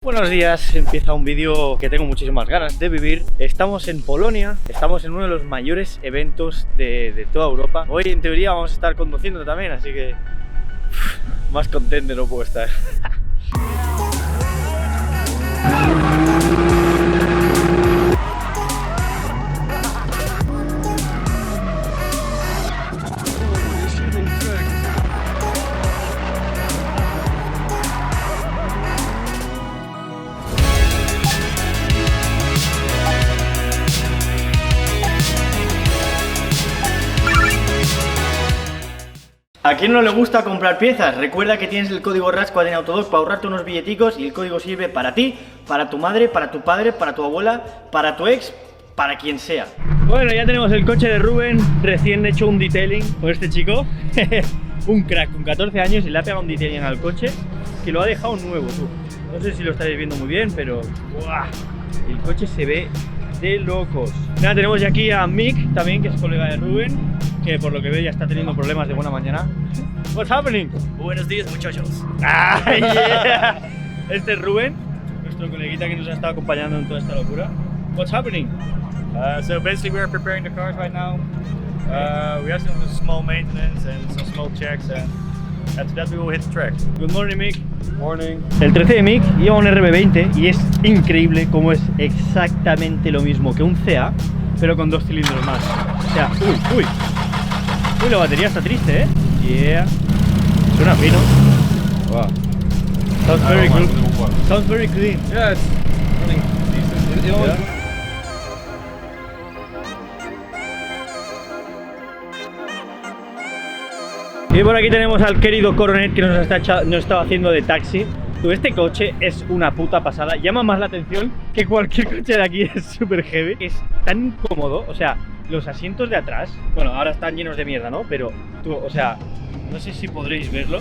Buenos días, empieza un vídeo que tengo muchísimas ganas de vivir. Estamos en Polonia, estamos en uno de los mayores eventos de toda Europa. Hoy en teoría vamos a estar conduciendo también, así que más contento no puedo estar. ¿A quién no le gusta comprar piezas? Recuerda que tienes el código RASCOAD en Autodoc para ahorrarte unos billeticos y el código sirve para ti, para tu madre, para tu padre, para tu abuela, para tu ex, para quien sea. Bueno, ya tenemos el coche de Rubén, recién hecho un detailing por este chico. Un crack con 14 años y le ha pegado un detailing al coche que lo ha dejado nuevo, tú. No sé si lo estáis viendo muy bien, pero ¡buah! El coche se ve de locos. Nada, tenemos ya aquí a Mick también, que es colega de Rubén, que por lo que veo ya está teniendo problemas de buena mañana. What's happening? Buenos días, muchachos. Ah, yeah. Este es Rubén, nuestro coleguita que nos ha estado acompañando en toda esta locura. What's happening? So basically we are preparing the cars right now. We have some small maintenance and some small checks, and after that we will hit the track. Good morning, Mick. Good morning. El 13 de Mick lleva un RB20 y es increíble cómo es exactamente lo mismo que un CA, pero con 2 cilindros más. O sea, uy, la batería está triste, Yeah. Suena fino. Wow. Sounds very good. Sounds very clean. Yes. Running decent. Yeah. Y por aquí tenemos al querido Coronet que nos está haciendo de taxi. Este coche es una puta pasada, llama más la atención que cualquier coche de aquí, es súper heavy. Es tan cómodo, o sea, los asientos de atrás, bueno, ahora están llenos de mierda, ¿no? Pero, tú, o sea, no sé si podréis verlo.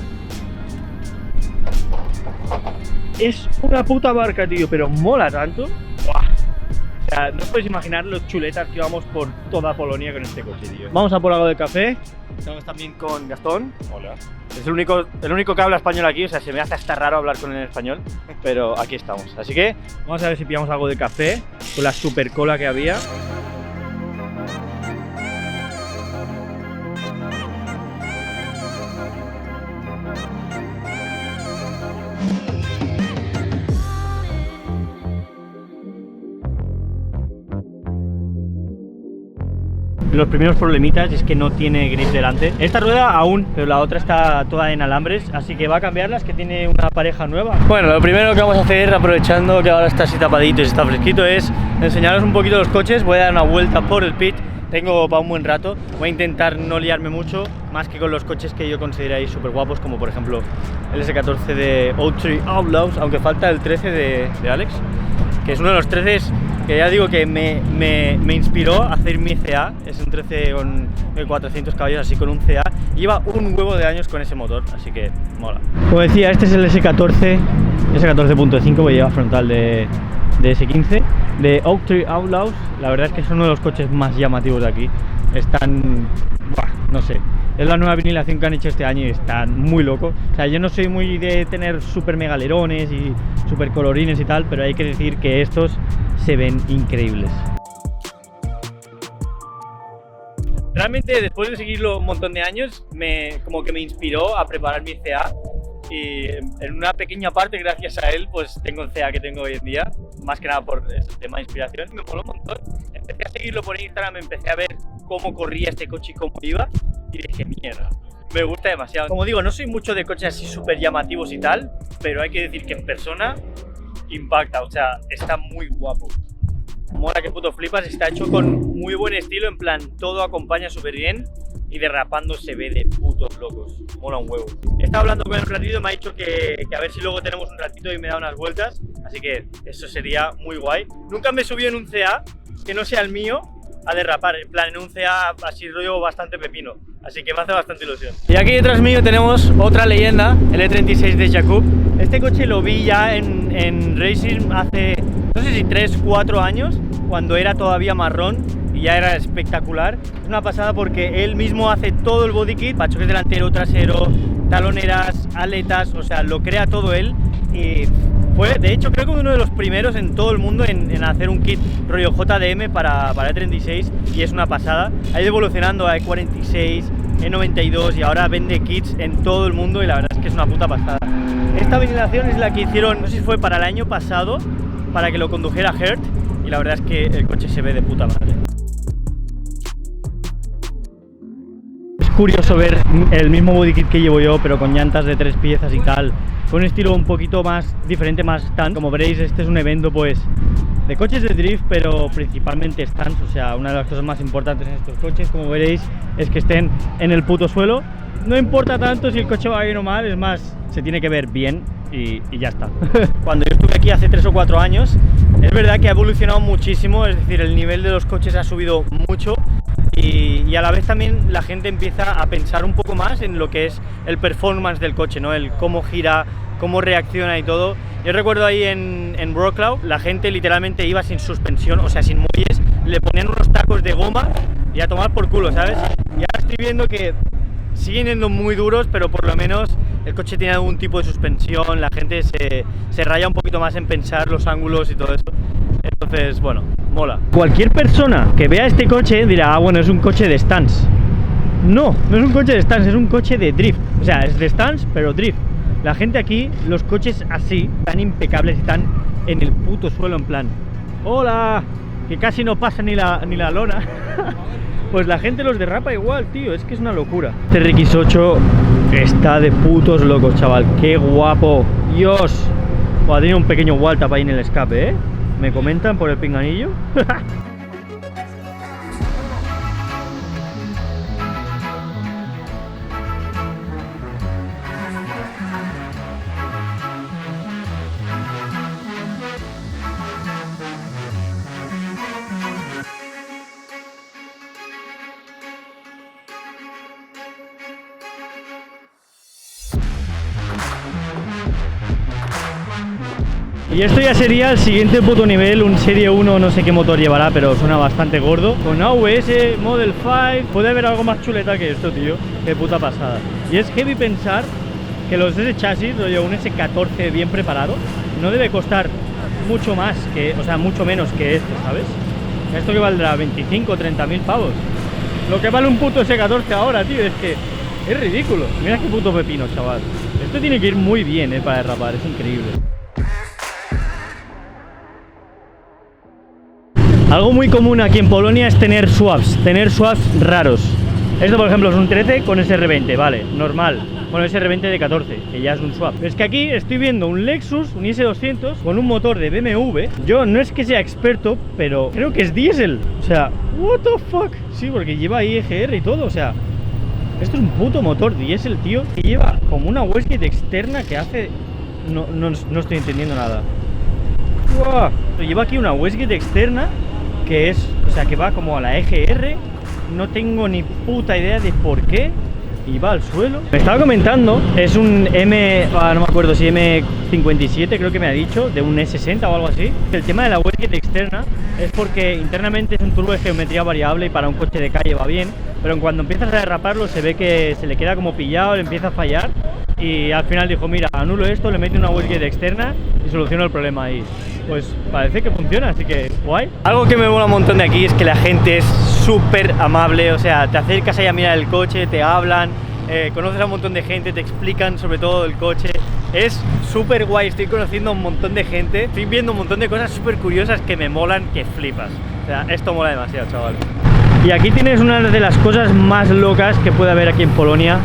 Es una puta barca, tío, pero mola tanto. ¡Buah! O sea, no podéis imaginar los chuletas que vamos por toda Polonia con este coche, tío. Vamos a por algo de café. Estamos también con Gastón. Hola. Es el único que habla español aquí, o sea, se me hace hasta raro hablar con él en español, pero aquí estamos. Así que vamos a ver si pillamos algo de café con la super cola que había. Los primeros problemitas es que no tiene grip delante. Esta rueda aún, pero la otra está toda en alambres, así que va a cambiarlas, que tiene una pareja nueva. Bueno, lo primero que vamos a hacer, aprovechando que ahora está así tapadito y está fresquito, es enseñaros un poquito los coches. Voy a dar una vuelta por el pit, tengo para un buen rato. Voy a intentar no liarme mucho, más que con los coches que yo consideráis súper guapos, como por ejemplo el S14 de Oaktree Outlaws, aunque falta el 13 de Alex, que es uno de los 13 que ya digo que me inspiró a hacer mi CA. Es un 13 con 400 caballos, así con un CA. Lleva un huevo de años con ese motor, así que mola. Como decía, este es el S14, S14.5, que lleva frontal de S15, de Oaktree Outlaws. La verdad es que es uno de los coches más llamativos de aquí. Están, no sé, es la nueva vinilación que han hecho este año y están muy locos. O sea, yo no soy muy de tener super megalerones y super colorines y tal, pero hay que decir que estos se ven increíbles. Realmente, después de seguirlo un montón de años, como que me inspiró a preparar mi CA. Y en una pequeña parte, gracias a él, pues tengo el CA que tengo hoy en día. Más que nada por ese tema de inspiración. Me moló un montón. Empecé a seguirlo por Instagram, empecé a ver cómo corría este coche y cómo iba. Y dije, mierda, me gusta demasiado. Como digo, no soy mucho de coches así súper llamativos y tal, pero hay que decir que en persona impacta, o sea, está muy guapo. Mola que puto flipas, está hecho con muy buen estilo, en plan, todo acompaña súper bien y derrapando se ve de putos locos. Mola un huevo. He estado hablando con él un ratito, me ha dicho que a ver si luego tenemos un ratito y me da unas vueltas, así que eso sería muy guay. Nunca me he subido en un CA que no sea el mío a derrapar, en plan, en un CA así rollo bastante pepino, así que me hace bastante ilusión. Y aquí detrás mío tenemos otra leyenda, el E36 de Jakub. Este coche lo vi ya en Racing hace, no sé si 3-4 años, cuando era todavía marrón y ya era espectacular. Es una pasada porque él mismo hace todo el body kit, pachoques delantero, trasero, taloneras, aletas, o sea, lo crea todo él y Fue, de hecho, creo que uno de los primeros en todo el mundo en hacer un kit rollo JDM para E36 y es una pasada. Ha ido evolucionando a E46, E92 y ahora vende kits en todo el mundo y la verdad es que es una puta pasada. Esta vinilación es la que hicieron, no sé si fue para el año pasado, para que lo condujera Hert y la verdad es que el coche se ve de puta madre. Es curioso ver el mismo body kit que llevo yo, pero con llantas de 3 piezas y tal, con un estilo un poquito más diferente, más stunt. Como veréis, este es un evento pues de coches de drift, pero principalmente stunts. O sea, una de las cosas más importantes en estos coches, como veréis, es que estén en el puto suelo. No importa tanto si el coche va bien o mal, es más, se tiene que ver bien y ya está. Cuando yo estuve aquí hace 3 o 4 años, es verdad que ha evolucionado muchísimo, es decir, el nivel de los coches ha subido mucho. Y a la vez también la gente empieza a pensar un poco más en lo que es el performance del coche, ¿no? El cómo gira, cómo reacciona y todo. Yo recuerdo ahí en Wrocław, la gente literalmente iba sin suspensión, o sea, sin muelles, le ponían unos tacos de goma y a tomar por culo, ¿sabes? Y ahora estoy viendo que siguen siendo muy duros, pero por lo menos el coche tiene algún tipo de suspensión, la gente se raya un poquito más en pensar los ángulos y todo eso. Entonces, bueno, mola. Cualquier persona que vea este coche dirá, ah, bueno, es un coche de stunts. No, no es un coche de stunts, es un coche de drift. O sea, es de stunts, pero drift. La gente aquí, los coches así, tan impecables y tan en el puto suelo, en plan, hola, que casi no pasa ni la lona. Pues la gente los derrapa igual, tío, es que es una locura. Este RX8 está de putos locos, chaval, qué guapo. Dios. Buah, tiene un pequeño wall tap ahí en el escape, ¿eh? ¿Me comentan por el pinganillo? Y esto ya sería el siguiente puto nivel, un Serie 1, no sé qué motor llevará, pero suena bastante gordo. Con AUS, Model 5, puede haber algo más chuleta que esto, tío. Qué puta pasada. Y es heavy pensar que los de ese chasis, rollo un S14 bien preparado, no debe costar mucho más que, o sea, mucho menos que este, ¿sabes? Esto que valdrá 25 o 30.000 pavos. Lo que vale un puto S14 ahora, tío, es que es ridículo. Mira qué puto pepino, chaval. Esto tiene que ir muy bien, para derrapar, es increíble. Algo muy común aquí en Polonia es tener swaps raros. Esto, por ejemplo, es un 13 con SR20, vale, normal. Bueno, SR20 de 14, que ya es un swap. Es que aquí estoy viendo un Lexus, un IS200, con un motor de BMW. Yo no es que sea experto, pero creo que es diésel. O sea, what the fuck. Sí, porque lleva ahí EGR y todo, o sea, esto es un puto motor diésel, tío, que lleva como una wastegate externa que hace... No estoy entendiendo nada. ¡Wow! Lleva aquí una wastegate externa que es, o sea, que va como a la EGR, no tengo ni puta idea de por qué, y va al suelo. Me estaba comentando, es un no me acuerdo si M57 creo que me ha dicho, de un E60 o algo así. El tema de la wastegate externa es porque internamente es un turbo de geometría variable y para un coche de calle va bien, pero cuando empiezas a derraparlo se ve que se le queda como pillado, le empieza a fallar. Y al final dijo, mira, anulo esto, le meto una wastegate externa y soluciono el problema. Y pues parece que funciona, así que guay. Algo que me mola un montón de aquí es que la gente es súper amable, o sea, te acercas ahí a mirar el coche, te hablan, conoces a un montón de gente, te explican sobre todo el coche. Es súper guay, estoy conociendo a un montón de gente, estoy viendo un montón de cosas súper curiosas que me molan, que flipas. O sea, esto mola demasiado, chaval. Y aquí tienes una de las cosas más locas que puede haber aquí en Polonia.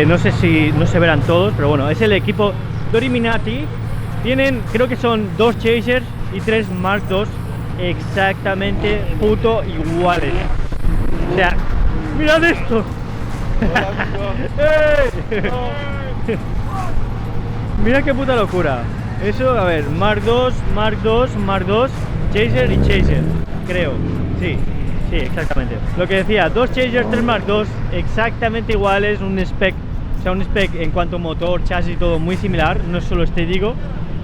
No sé si no se verán todos, pero bueno, es el equipo Doriminati. Tienen, creo que son 2 Chasers y 3 Mark II exactamente puto iguales. O sea, mirad esto. Mira qué puta locura. Eso, a ver, Mark II, Chaser y Chaser, creo, sí. Sí, exactamente. Lo que decía, 2 Chasers, 3 Mark II, exactamente iguales, un spec, o sea, un spec en cuanto a motor, chasis y todo muy similar, no es solo estético.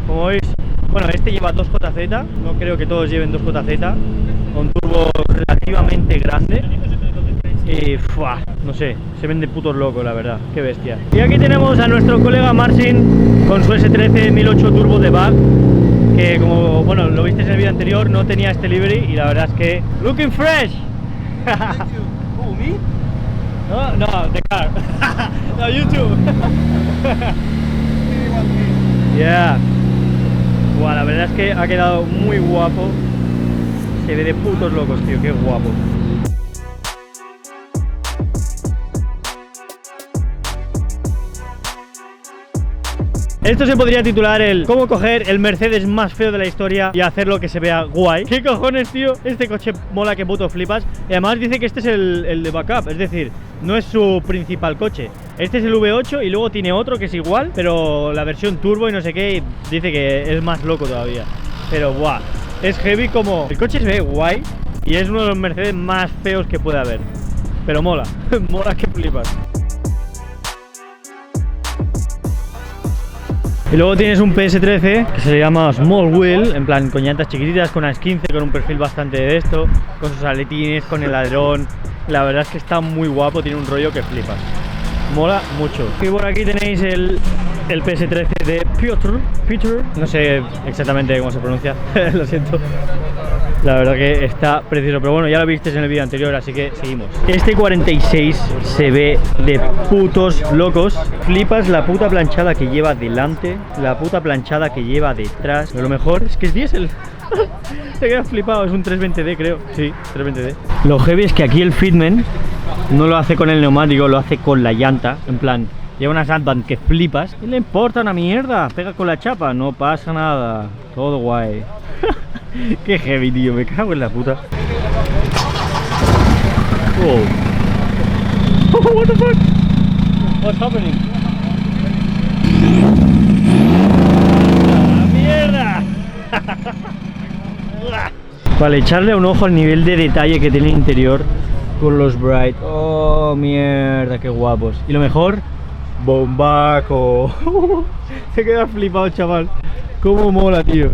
Como veis, bueno, este lleva 2JZ, no creo que todos lleven 2JZ, con turbo relativamente grande. Y no sé, se ven de putos locos, la verdad, qué bestia. Y aquí tenemos a nuestro colega Marcin con su S13 1008 Turbo de bug, que como, bueno, lo viste en el vídeo anterior, no tenía este livery y la verdad es que looking fresh. Oh, me? No, the car. No, YouTube. Yeah. Wow, la verdad es que ha quedado muy guapo. Se ve de putos locos, tío, qué guapo. Esto se podría titular el cómo coger el Mercedes más feo de la historia y hacerlo que se vea guay. ¿Qué cojones, tío? Este coche mola que puto flipas. Y además dice que este es el de backup, es decir, no es su principal coche. Este es el V8 y luego tiene otro que es igual, pero la versión turbo y no sé qué, dice que es más loco todavía. Pero guau, es heavy como... El coche se ve guay y es uno de los Mercedes más feos que puede haber. Pero mola, mola que flipas. Y luego tienes un PS13 que se llama Small Wheel, en plan con llantas chiquititas, con AS 15, con un perfil bastante de esto, con sus aletines, con el alerón. La verdad es que está muy guapo, tiene un rollo que flipas. Mola mucho. Y por aquí tenéis el PS13 de Piotr, no sé exactamente cómo se pronuncia, lo siento. La verdad que está precioso, pero bueno, ya lo visteis en el vídeo anterior, así que seguimos. Este 46 se ve de putos locos. Flipas la puta planchada que lleva delante, la puta planchada que lleva detrás. Pero lo mejor es que es diésel. Te quedas flipado, es un 320D creo. Sí, 320D. Lo heavy es que aquí el fitment no lo hace con el neumático, lo hace con la llanta. En plan, lleva unas Advance que flipas. ¿Qué le importa una mierda? Pega con la chapa, no pasa nada. Todo guay. Qué heavy, tío, me cago en la puta. Oh. What the fuck? What's happening? ¡La mierda! Vale, echarle un ojo al nivel de detalle que tiene el interior con los Bright. Oh, mierda, qué guapos. Y lo mejor, bombaco. Se queda flipado, chaval. Cómo mola, tío.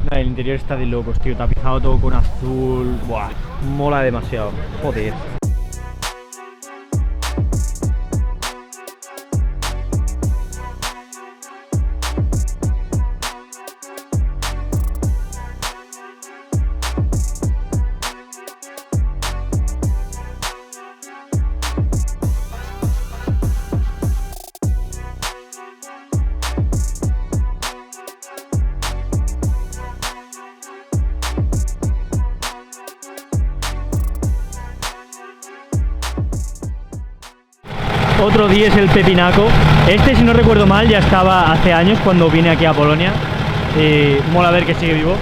El interior está de locos, tío, tapizado todo con azul. Buah, mola demasiado, joder. Otro día es el Pepinaco. Este, si no recuerdo mal, ya estaba hace años cuando vine aquí a Polonia. Y mola ver que sigue vivo.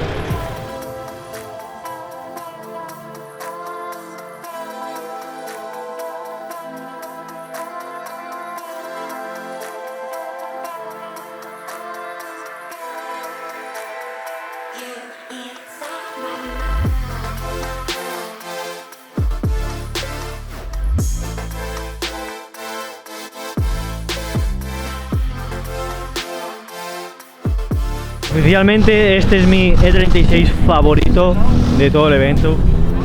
Oficialmente este es mi E36 favorito de todo el evento.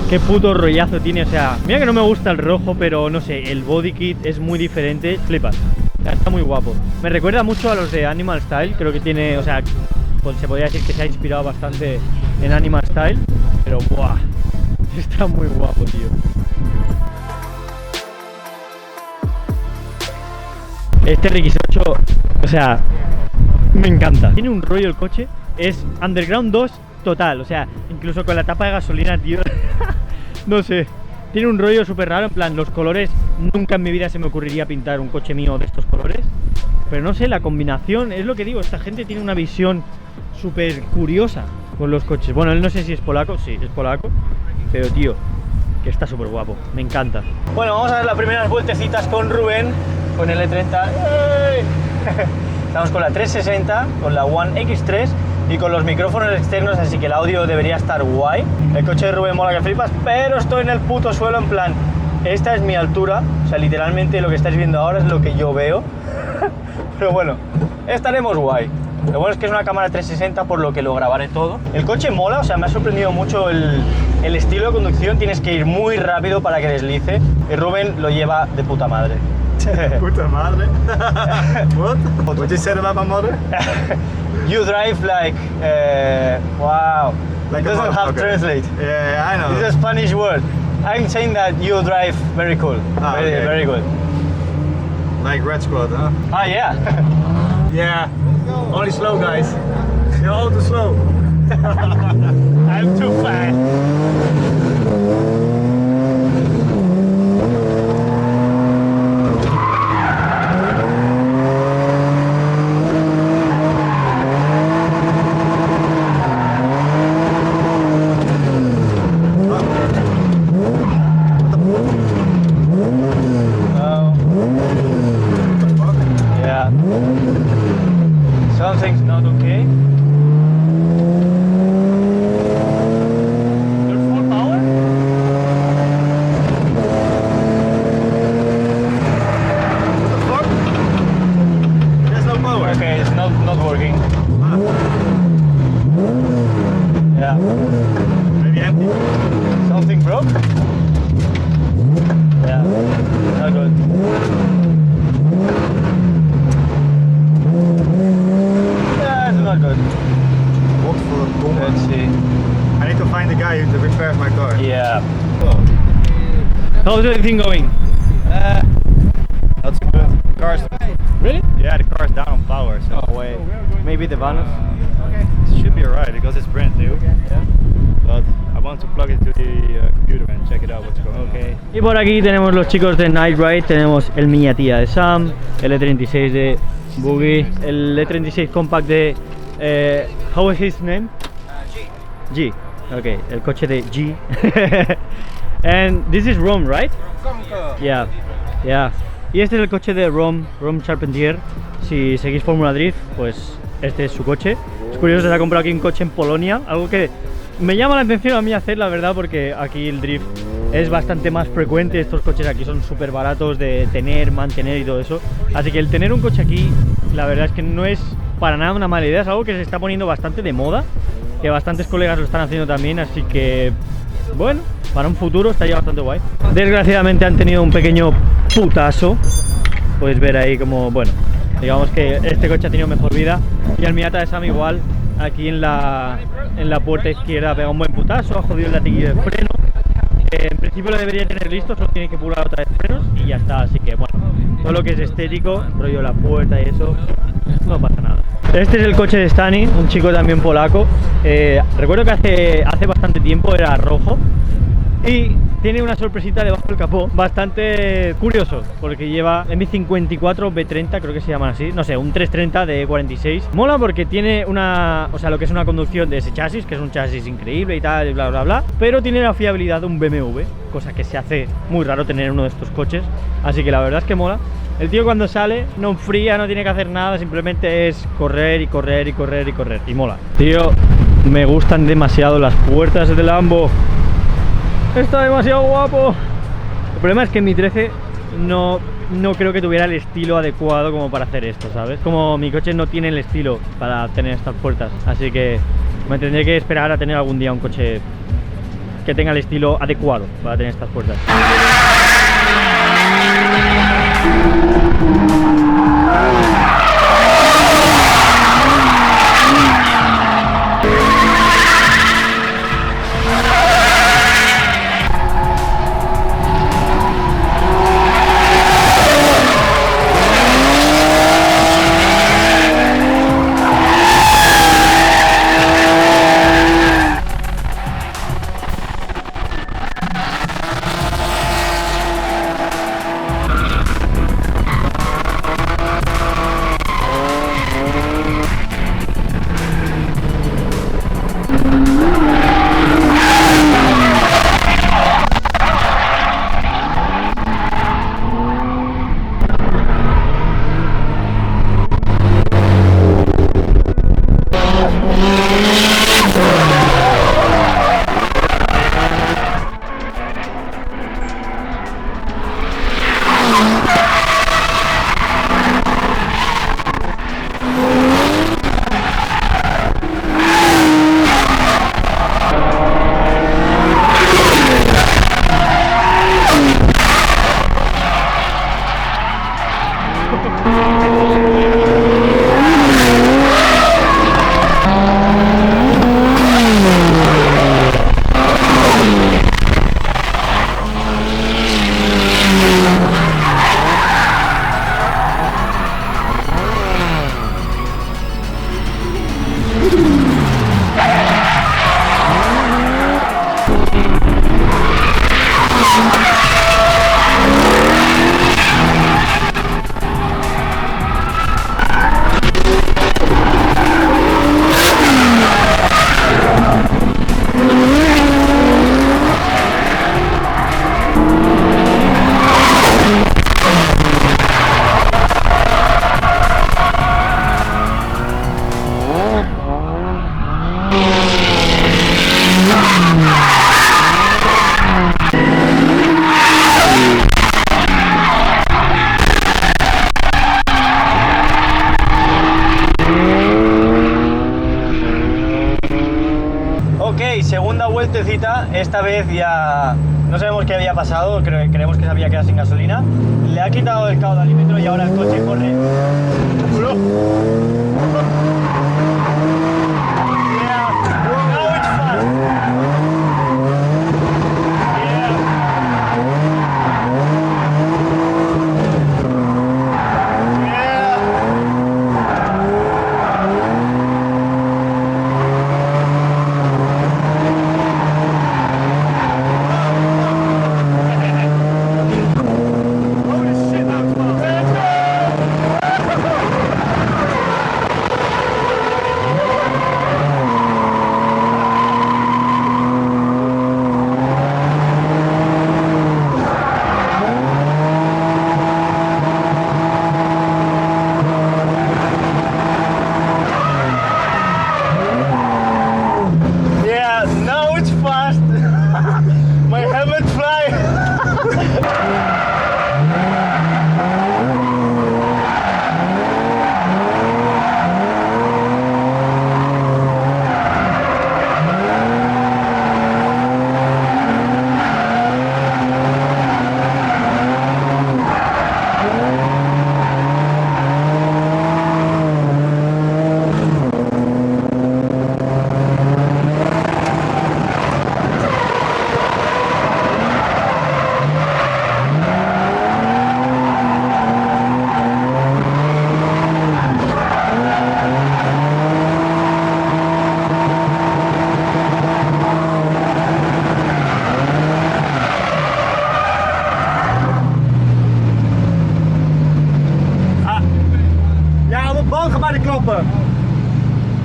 Qué puto rollazo tiene, o sea, mira que no me gusta el rojo, pero no sé, el body kit es muy diferente, flipas. O sea, está muy guapo. Me recuerda mucho a los de Animal Style, creo que tiene, o sea, pues se podría decir que se ha inspirado bastante en Animal Style, pero buah, está muy guapo, tío. Este RX8, o sea, me encanta. Tiene un rollo el coche, es Underground 2 total, o sea, incluso con la tapa de gasolina, tío. No sé, tiene un rollo súper raro, en plan, los colores, nunca en mi vida se me ocurriría pintar un coche mío de estos colores. Pero no sé, la combinación, es lo que digo, esta gente tiene una visión súper curiosa con los coches. Bueno, él no sé si es polaco, sí, es polaco, pero tío, que está súper guapo, me encanta. Bueno, vamos a ver las primeras vueltecitas con Rubén, con el E30. Estamos con la 360, con la One X3 y con los micrófonos externos, así que el audio debería estar guay. El coche de Rubén mola que flipas, pero estoy en el puto suelo, en plan, esta es mi altura, o sea, literalmente lo que estáis viendo ahora es lo que yo veo. Pero bueno, estaremos guay. Lo bueno es que es una cámara 360, por lo que lo grabaré todo. El coche mola, o sea, me ha sorprendido mucho el estilo de conducción. Tienes que ir muy rápido para que deslice. Y Rubén lo lleva de puta madre. Puta madre. What? What you said about my mother? You drive like, wow. Like It a doesn't have motherfucker. translate. Yeah, I know. This is a Spanish word. I'm saying that you drive very cool. Ah, very, okay. very good. Like Red Squad, huh? Ah, yeah. Yeah. Only slow guys. You're all too slow. I'm too fast. Yeah. Something's not okay. You're full power? What the fuck? There's no power. Okay, it's not working. Yeah. Maybe empty. Something broke? Yeah. Not good. Yeah, it's not good. What for a bomb? Let's see. I need to find the guy who repairs my car. Yeah. Oh, How's everything going? that's good. Car's Really? yeah, the car's down on power, so Oh wait. Maybe the vanus. it should be alright because it's brand new. Yeah. But I want to plug it to the computer and check it out what's going on. Y por aquí tenemos los chicos de Night Ride. Tenemos el Miñatía de Sam, el E36 de Boogie, el E36 Compact de how is his name? G. Okay, el coche de G. And this is Rom, right? Yeah, yeah. Y este es el coche de Rom Charpentier. Si seguís Fórmula Drift, pues este es su coche. Es curioso, se ha comprado aquí un coche en Polonia, algo que me llama la atención a mí hacer, la verdad, porque aquí el drift es bastante más frecuente. Estos coches aquí son súper baratos de tener, mantener y todo eso. Así que el tener un coche aquí, la verdad es que no es para nada una mala idea. Es algo que se está poniendo bastante de moda, que bastantes colegas lo están haciendo también, así que bueno, para un futuro estaría bastante guay. Desgraciadamente han tenido un pequeño putazo. Puedes ver ahí como, bueno, digamos que este coche ha tenido mejor vida. Y el Miata de Sam igual, aquí en la puerta izquierda ha pegado un buen putazo, ha jodido el latiguillo de freno. En principio lo debería tener listo, solo tiene que pular otra vez frenos y ya está. Así que bueno, todo lo que es estético, rollo la puerta y eso, no pasa nada. Este es el coche de Stani, un chico también polaco. Recuerdo que hace bastante tiempo era rojo y tiene una sorpresita debajo del capó bastante curioso, porque lleva M54 B30, creo que se llaman así, no sé, un 330 de 46. Mola porque tiene una, o sea, lo que es una conducción de ese chasis, que es un chasis increíble y tal, y bla bla bla, pero tiene la fiabilidad de un BMW, cosa que se hace muy raro tener uno de estos coches, así que la verdad es que mola. El tío cuando sale no enfría, no tiene que hacer nada, simplemente es correr y correr y correr y correr, y mola. Tío, me gustan demasiado las puertas del Lambo. Está demasiado guapo. El problema es que en mi 13 no creo que tuviera el estilo adecuado como para hacer esto, ¿sabes? Como mi coche no tiene el estilo para tener estas puertas, así que me tendré que esperar a tener algún día un coche que tenga el estilo adecuado para tener estas puertas. Ok, segunda vueltecita, esta vez ya no sabemos qué había pasado, creemos que se había quedado sin gasolina. Le ha quitado el caudalímetro y ahora el coche corre. Yeah, now it's fast. My helmet fly!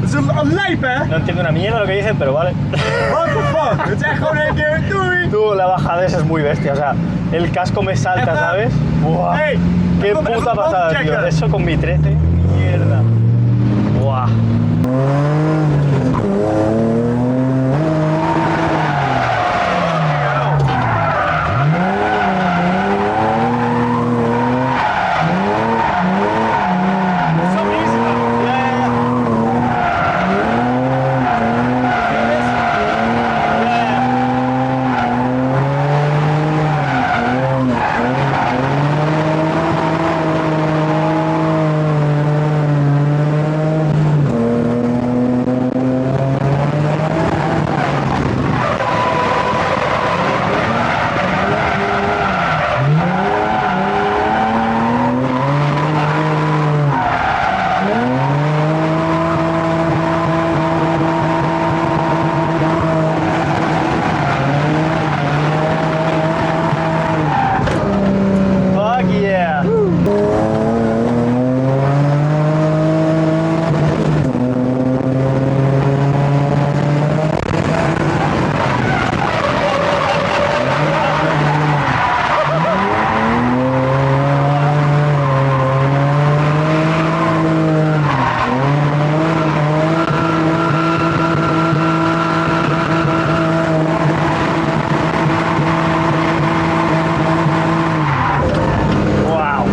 Dat is een lijp, hè? No entiendo una mierda lo que dicen, pero vale. What the fuck? Het is echt gewoon een keer doei! Tú, la bajada esa es muy bestia, o sea, el casco me salta, ¿sabes? Buah. Hey, Qué even puta pasada, tío. checken. Eso con mi 13, mierda. Buah. Fuck yeah. Wow.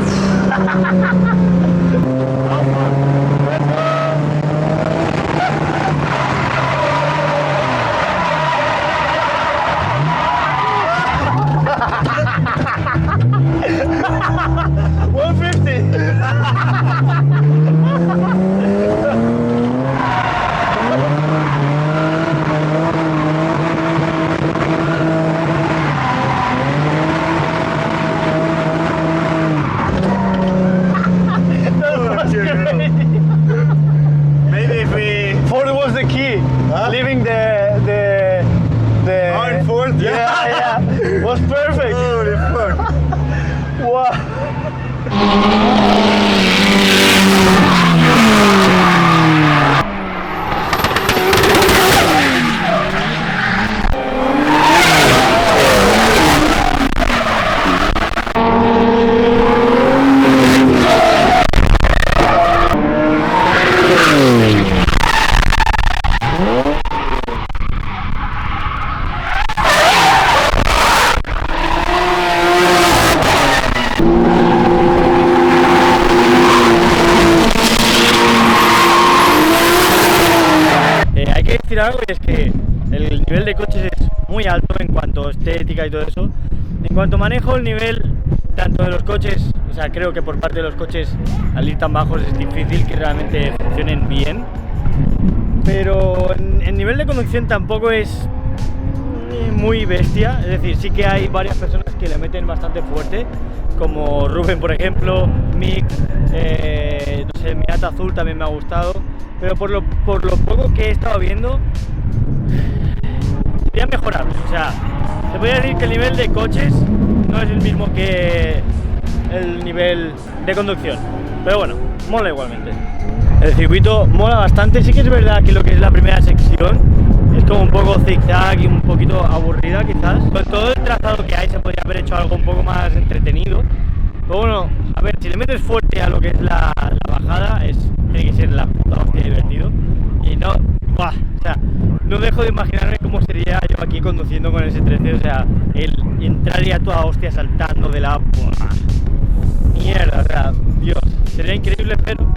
Maybe if we... Fourth was the key. Huh? Leaving the in fourth? Yeah, yeah. Was perfect. Holy fuck. Wow. Hay que decir algo y es que el nivel de coches es muy alto en cuanto a estética y todo eso. En cuanto a manejo, el nivel tanto de los coches, o sea, creo que por parte de los coches al ir tan bajos es difícil que realmente funcionen bien. Pero en nivel de conducción tampoco es muy bestia, es decir, sí que hay varias personas que le meten bastante fuerte, como Rubén, por ejemplo, Mick, no sé, Miata Azul también me ha gustado, pero por lo poco que he estado viendo, sería mejorar. O sea, se podría decir que el nivel de coches no es el mismo que el nivel de conducción, pero bueno, mola igualmente. El circuito mola bastante, sí que es verdad que lo que es la primera sección es como un poco zigzag y un poquito aburrida quizás. Con todo el trazado que hay se podría haber hecho algo un poco más entretenido. Pero bueno, a ver, si le metes fuerte a lo que es la bajada, tiene que ser la puta hostia divertido. Y no, ¡buah! O sea, no dejo de imaginarme cómo sería yo aquí conduciendo con ese 13, o sea, el entraría toda hostia saltando de la... ¡buah! Mierda, o sea, Dios, sería increíble, pero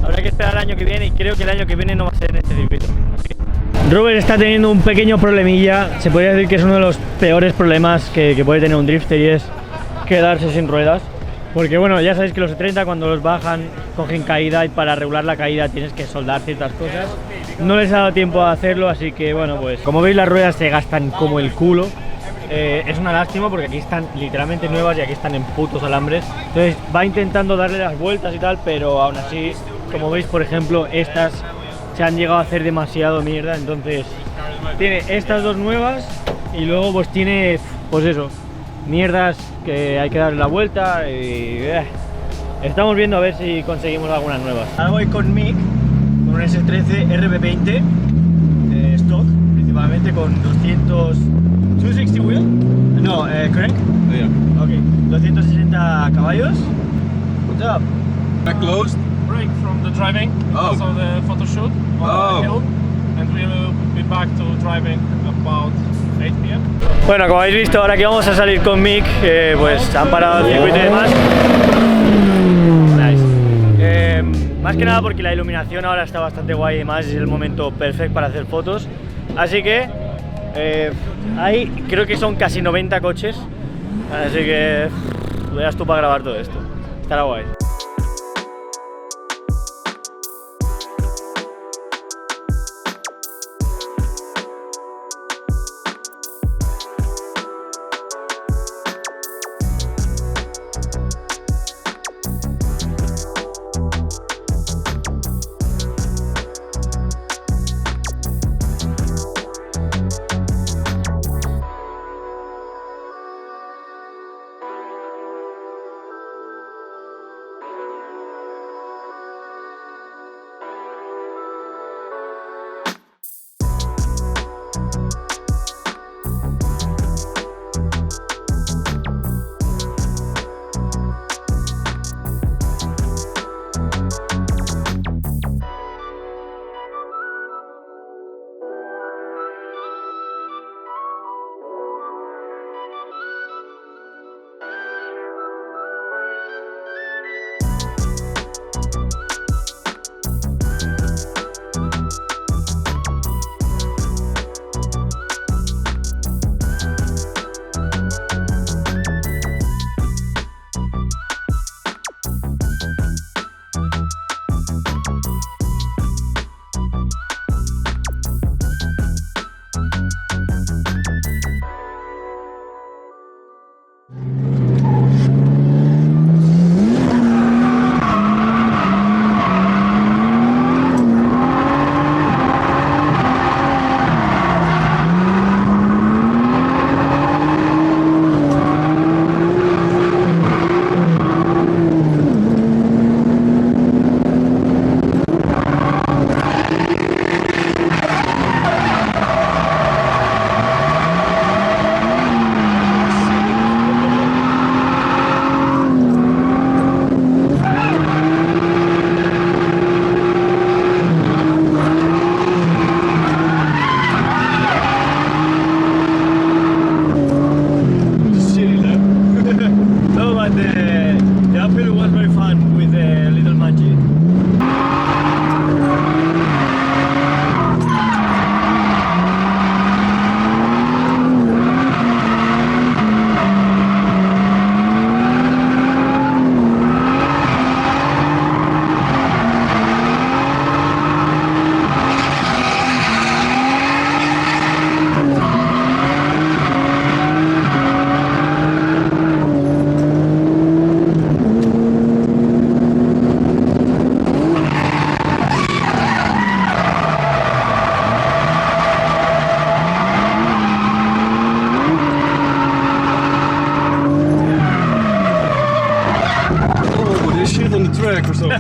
habrá que esperar el año que viene y creo que el año que viene no va a ser en este circuito. Rubén está teniendo un pequeño problemilla, se podría decir que es uno de los peores problemas que puede tener un drifter, y es quedarse sin ruedas. Porque bueno, ya sabéis que los 30 cuando los bajan cogen caída y para regular la caída tienes que soldar ciertas cosas. No les ha dado tiempo a hacerlo, así que bueno, pues como veis las ruedas se gastan como el culo. Es una lástima porque aquí están literalmente nuevas y aquí están en putos alambres. Entonces va intentando darle las vueltas y tal, pero aún así, como veis, por ejemplo, estas se han llegado a hacer demasiado mierda. Entonces tiene estas dos nuevas y luego pues tiene, pues eso, mierdas que hay que darle la vuelta y... estamos viendo a ver si conseguimos algunas nuevas. Ahora voy con Mick, con un S13 RB20 stock, principalmente con 260 wheel, no, crank, Yeah. ok, 260 caballos. What's up? Back closed. Break from the driving, Oh. also the photo shoot on Oh. the hill, and we will be back to driving about 8 p.m. Bueno, como habéis visto, ahora que vamos a salir con Mick, pues han parado el circuito y demás. Nice. Más que nada porque la iluminación ahora está bastante guay y demás, es el momento perfecto para hacer fotos. Así que ahí creo que son casi 90 coches, así que verás tú para grabar todo esto. Estará guay.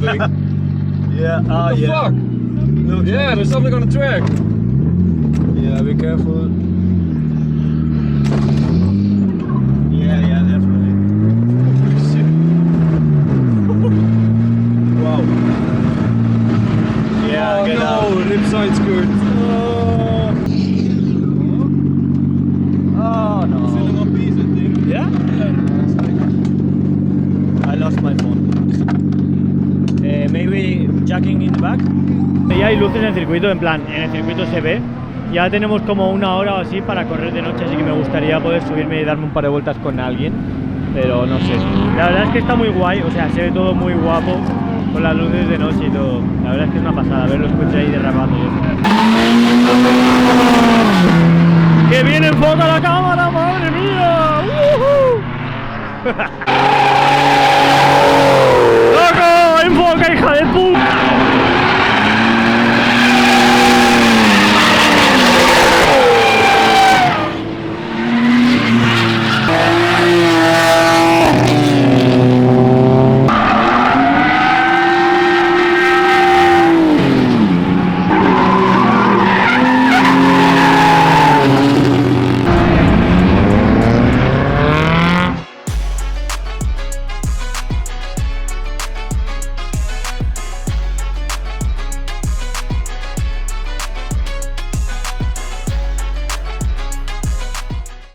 something. Yeah, What the fuck? Yeah, there's something on the track. Yeah, be careful. Yeah, definitely. Wow. Yeah, Oh get out. no, ripside skirt. Oh no. Still in one piece, I think. Yeah? I lost my phone. Maybe jacking in the back. Ya hay luces en el circuito, en plan, en el circuito se ve. Ya tenemos como una hora o así para correr de noche, así que me gustaría poder subirme y darme un par de vueltas con alguien. Pero no sé. La verdad es que está muy guay, o sea, se ve todo muy guapo con las luces de noche y todo. La verdad es que es una pasada ver los coches ahí derrapando. ¡Que viene en foto la cámara, madre mía! ¡Uhú!